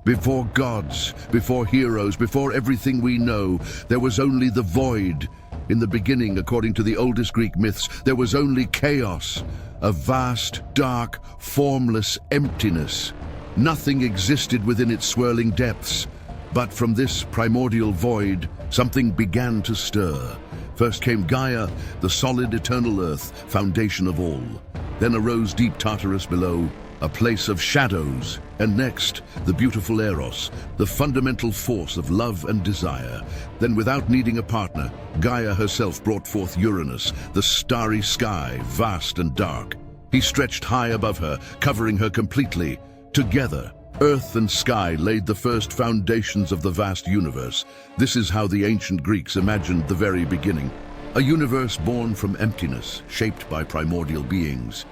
Before gods, before heroes, before everything we know, there was only the void. In the beginning, according to the oldest Greek myths, there was only chaos, a vast, dark, formless emptiness. Nothing existed within its swirling depths. But from this primordial void, something began to stir. First came Gaia, the solid eternal earth, foundation of all. Then arose deep Tartarus below, a place of shadows. And next, the beautiful Eros, the fundamental force of love and desire. Then, without needing a partner, Gaia herself brought forth Uranus, the starry sky, vast and dark. He stretched high above her, covering her completely. Together, earth and sky laid the first foundations of the vast universe. This is how the ancient Greeks imagined the very beginning. A universe born from emptiness, shaped by primordial beings.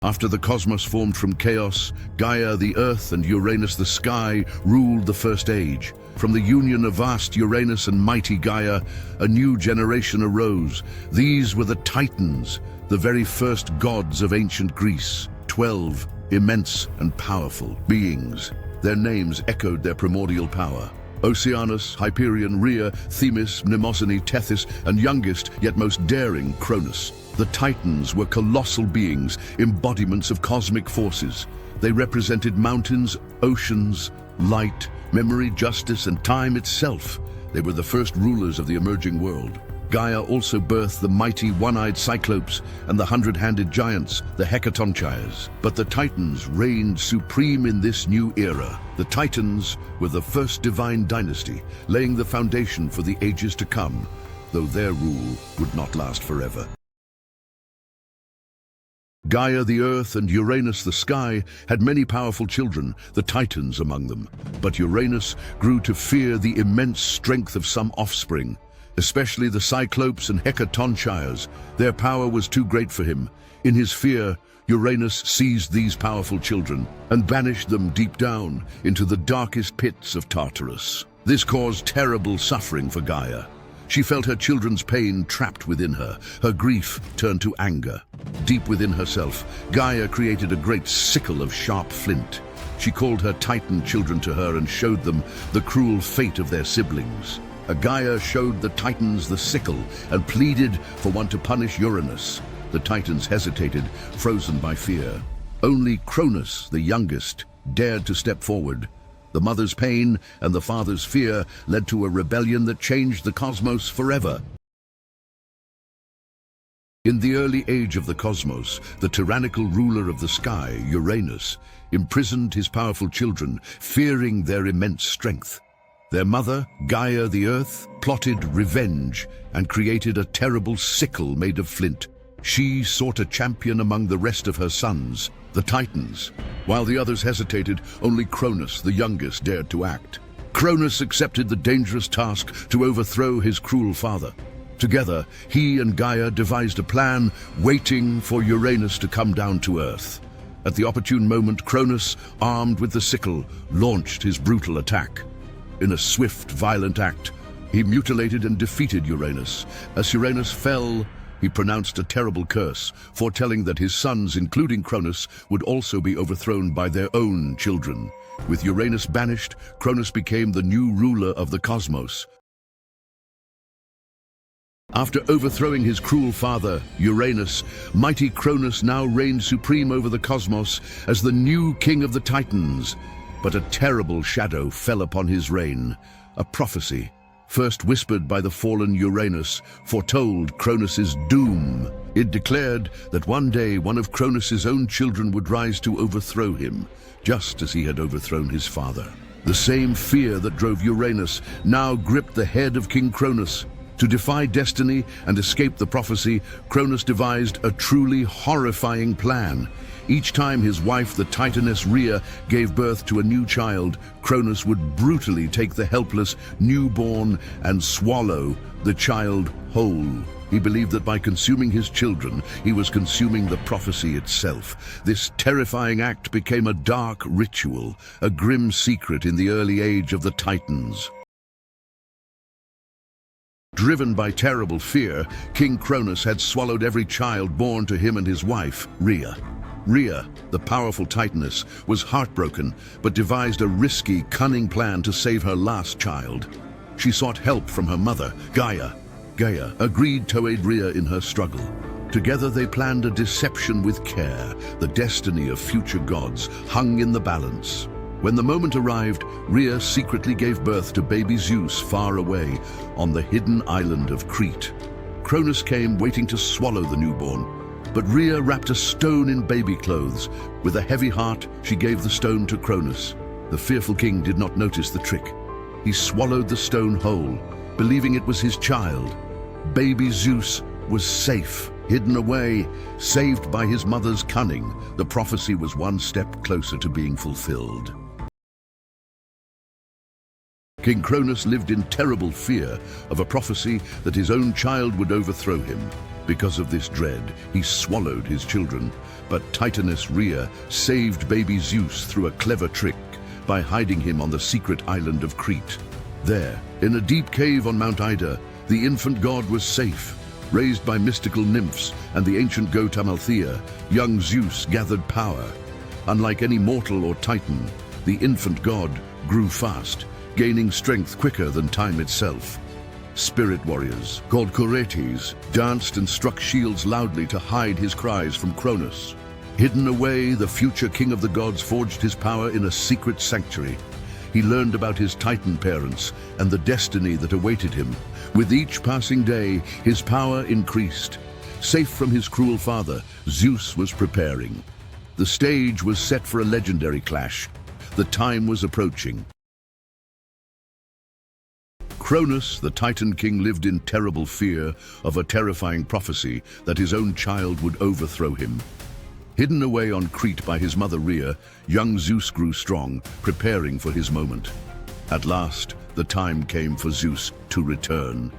After the cosmos formed from chaos, Gaia the earth and Uranus the sky ruled the first age. From the union of vast Uranus and mighty Gaia, a new generation arose. These were the Titans, the very first gods of ancient Greece. 12 immense and powerful beings. Their names echoed their primordial power. Oceanus, Hyperion, Rhea, Themis, Mnemosyne, Tethys, and youngest, yet most daring, Cronus. The Titans were colossal beings, embodiments of cosmic forces. They represented mountains, oceans, light, memory, justice, and time itself. They were the first rulers of the emerging world. Gaia also birthed the mighty one-eyed Cyclopes and the hundred-handed giants, the Hecatonchires. But the Titans reigned supreme in this new era. The Titans were the first divine dynasty, laying the foundation for the ages to come, though their rule would not last forever. Gaia the earth and Uranus the sky had many powerful children, the Titans among them. But Uranus grew to fear the immense strength of some offspring, especially the Cyclopes and Hecatonchires. Their power was too great for him. In his fear, Uranus seized these powerful children and banished them deep down into the darkest pits of Tartarus. This caused terrible suffering for Gaia. She felt her children's pain trapped within her. Her grief turned to anger. Deep within herself, Gaia created a great sickle of sharp flint. She called her Titan children to her and showed them the cruel fate of their siblings. Gaia showed the Titans the sickle and pleaded for one to punish Uranus. The Titans hesitated, frozen by fear. Only Cronus, the youngest, dared to step forward. The mother's pain and the father's fear led to a rebellion that changed the cosmos forever. In the early age of the cosmos, the tyrannical ruler of the sky, Uranus, imprisoned his powerful children, fearing their immense strength. Their mother, Gaia the earth, plotted revenge and created a terrible sickle made of flint. She sought a champion among the rest of her sons, the Titans. While the others hesitated, only Cronus, the youngest, dared to act. Cronus accepted the dangerous task to overthrow his cruel father. Together, he and Gaia devised a plan, waiting for Uranus to come down to earth. At the opportune moment, Cronus, armed with the sickle, launched his brutal attack. In a swift, violent act, he mutilated and defeated Uranus. As Uranus fell, he pronounced a terrible curse, foretelling that his sons, including Cronus, would also be overthrown by their own children. With Uranus banished, Cronus became the new ruler of the cosmos. After overthrowing his cruel father, Uranus, mighty Cronus now reigned supreme over the cosmos as the new king of the Titans. But a terrible shadow fell upon his reign. A prophecy, first whispered by the fallen Uranus, foretold Cronus's doom. It declared that one day one of Cronus's own children would rise to overthrow him, just as he had overthrown his father. The same fear that drove Uranus now gripped the head of King Cronus. To defy destiny and escape the prophecy, Cronus devised a truly horrifying plan. Each time his wife, the Titaness Rhea, gave birth to a new child, Cronus would brutally take the helpless newborn and swallow the child whole. He believed that by consuming his children, he was consuming the prophecy itself. This terrifying act became a dark ritual, a grim secret in the early age of the Titans. Driven by terrible fear, King Cronus had swallowed every child born to him and his wife, Rhea. Rhea, the powerful Titaness, was heartbroken but devised a risky, cunning plan to save her last child. She sought help from her mother, Gaea. Gaea agreed to aid Rhea in her struggle. Together they planned a deception with care. The destiny of future gods hung in the balance. When the moment arrived, Rhea secretly gave birth to baby Zeus far away on the hidden island of Crete. Cronus came waiting to swallow the newborn, but Rhea wrapped a stone in baby clothes. With a heavy heart, she gave the stone to Cronus. The fearful king did not notice the trick. He swallowed the stone whole, believing it was his child. Baby Zeus was safe, hidden away, saved by his mother's cunning. The prophecy was one step closer to being fulfilled. King Cronus lived in terrible fear of a prophecy that his own child would overthrow him. Because of this dread, he swallowed his children. But Titaness Rhea saved baby Zeus through a clever trick by hiding him on the secret island of Crete. There, in a deep cave on Mount Ida, the infant god was safe. Raised by mystical nymphs and the ancient god Althea, young Zeus gathered power. Unlike any mortal or titan, the infant god grew fast, gaining strength quicker than time itself. Spirit warriors, called Curetes, danced and struck shields loudly to hide his cries from Cronus. Hidden away, the future king of the gods forged his power in a secret sanctuary. He learned about his Titan parents and the destiny that awaited him. With each passing day, his power increased. Safe from his cruel father, Zeus was preparing. The stage was set for a legendary clash. The time was approaching. Cronus, the Titan king, lived in terrible fear of a terrifying prophecy that his own child would overthrow him. Hidden away on Crete by his mother Rhea, young Zeus grew strong, preparing for his moment. At last, the time came for Zeus to return.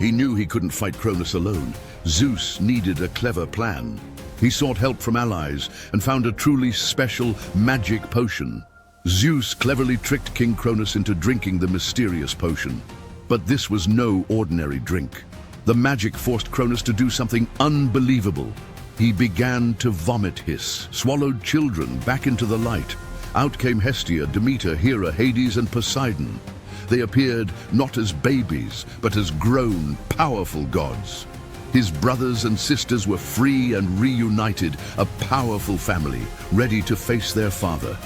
He knew he couldn't fight Cronus alone. Zeus needed a clever plan. He sought help from allies and found a truly special magic potion. Zeus cleverly tricked King Cronus into drinking the mysterious potion. But this was no ordinary drink. The magic forced Cronus to do something unbelievable. He began to vomit hiss, swallowed children back into the light. Out came Hestia, Demeter, Hera, Hades, and Poseidon. They appeared not as babies, but as grown, powerful gods. His brothers and sisters were free and reunited, a powerful family, ready to face their father.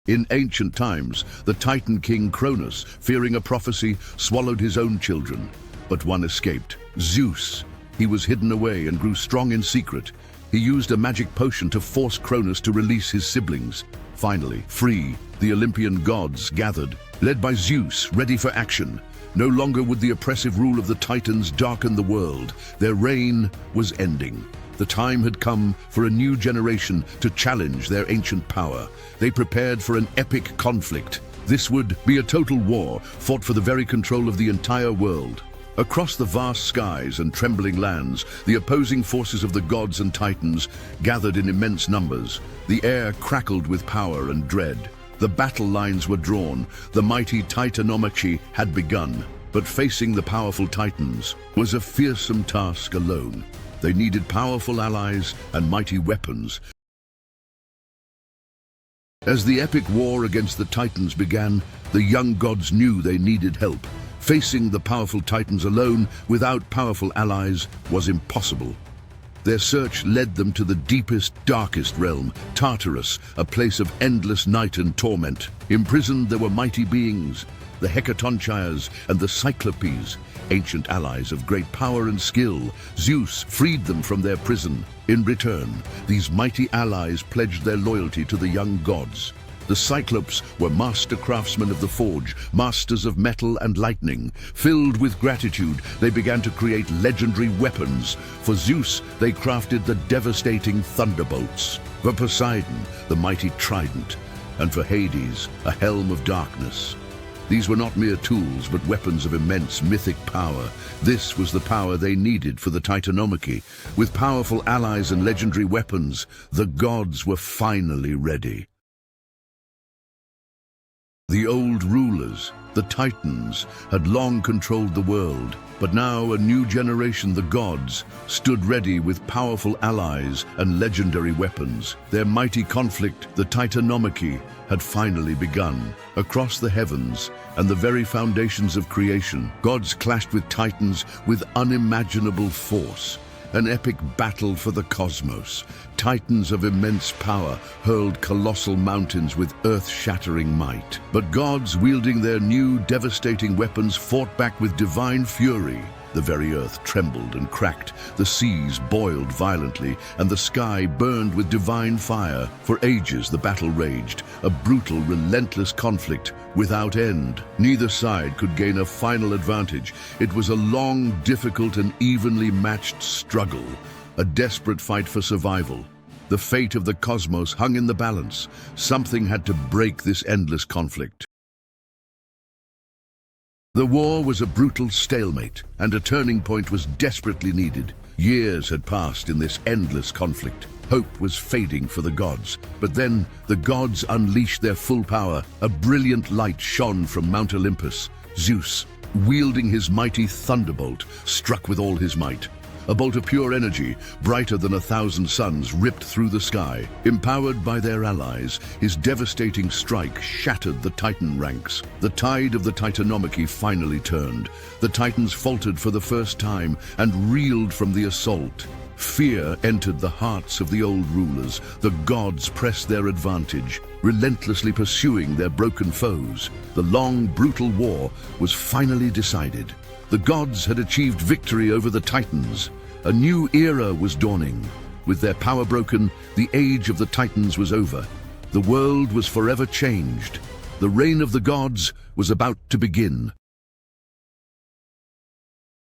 In ancient times, the Titan king Cronus, fearing a prophecy, swallowed his own children. But one escaped, Zeus. He was hidden away and grew strong in secret. He used a magic potion to force Cronus to release his siblings. Finally, free, the Olympian gods gathered, led by Zeus, ready for action. No longer would the oppressive rule of the Titans darken the world. Their reign was ending. The time had come for a new generation to challenge their ancient power. They prepared for an epic conflict. This would be a total war, fought for the very control of the entire world. Across the vast skies and trembling lands, the opposing forces of the gods and titans gathered in immense numbers. The air crackled with power and dread. The battle lines were drawn. The mighty Titanomachy had begun. But facing the powerful titans was a fearsome task alone. They needed powerful allies and mighty weapons. As the epic war against the Titans began, the young gods knew they needed help. Facing the powerful Titans alone, without powerful allies, was impossible. Their search led them to the deepest, darkest realm, Tartarus, a place of endless night and torment. Imprisoned there were mighty beings, the Hecatonchires and the Cyclopes, ancient allies of great power and skill. Zeus freed them from their prison. In return, these mighty allies pledged their loyalty to the young gods. The Cyclopes were master craftsmen of the forge, masters of metal and lightning. Filled with gratitude, they began to create legendary weapons. For Zeus, they crafted the devastating Thunderbolts. For Poseidon, the mighty trident. And for Hades, a helm of darkness. These were not mere tools, but weapons of immense mythic power. This was the power they needed for the Titanomachy. With powerful allies and legendary weapons, the gods were finally ready. The old rulers, the Titans, had long controlled the world, but now a new generation, the gods, stood ready with powerful allies and legendary weapons. Their mighty conflict, the Titanomachy, had finally begun. Across the heavens and the very foundations of creation, gods clashed with titans with unimaginable force. An epic battle for the cosmos. Titans of immense power hurled colossal mountains with earth-shattering might. But gods, wielding their new, devastating weapons, fought back with divine fury. The very earth trembled and cracked, the seas boiled violently, and the sky burned with divine fire. For ages the battle raged, a brutal, relentless conflict without end. Neither side could gain a final advantage. It was a long, difficult, and evenly matched struggle, a desperate fight for survival. The fate of the cosmos hung in the balance. Something had to break this endless conflict. The war was a brutal stalemate, and a turning point was desperately needed. Years had passed in this endless conflict. Hope was fading for the gods. But then the gods unleashed their full power. A brilliant light shone from Mount Olympus. Zeus, wielding his mighty Thunderbolt, struck with all his might. A bolt of pure energy, brighter than 1,000 suns, ripped through the sky. Empowered by their allies, his devastating strike shattered the Titan ranks. The tide of the Titanomachy finally turned. The Titans faltered for the first time and reeled from the assault. Fear entered the hearts of the old rulers. The gods pressed their advantage, relentlessly pursuing their broken foes. The long, brutal war was finally decided. The gods had achieved victory over the Titans. A new era was dawning. With their power broken, the age of the Titans was over. The world was forever changed. The reign of the gods was about to begin.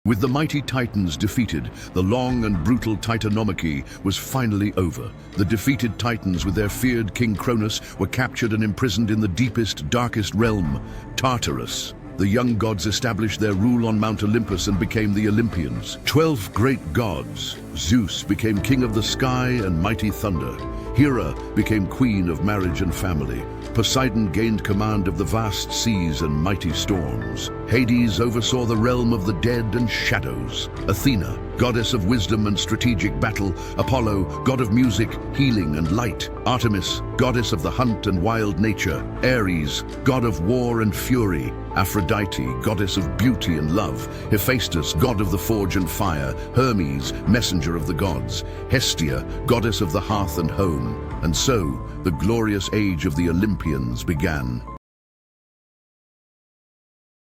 With the mighty Titans defeated, the long and brutal Titanomachy was finally over. The defeated Titans, with their feared king Cronus, were captured and imprisoned in the deepest, darkest realm, Tartarus. The young gods established their rule on Mount Olympus and became the Olympians. 12 great gods. Zeus became king of the sky and mighty thunder. Hera became queen of marriage and family. Poseidon gained command of the vast seas and mighty storms. Hades oversaw the realm of the dead and shadows. Athena, goddess of wisdom and strategic battle. Apollo, god of music, healing and light. Artemis, goddess of the hunt and wild nature. Ares, god of war and fury. Aphrodite, goddess of beauty and love. Hephaestus, god of the forge and fire. Hermes, messenger of the gods. Hestia, goddess of the hearth and home. And so, the glorious age of the Olympians began.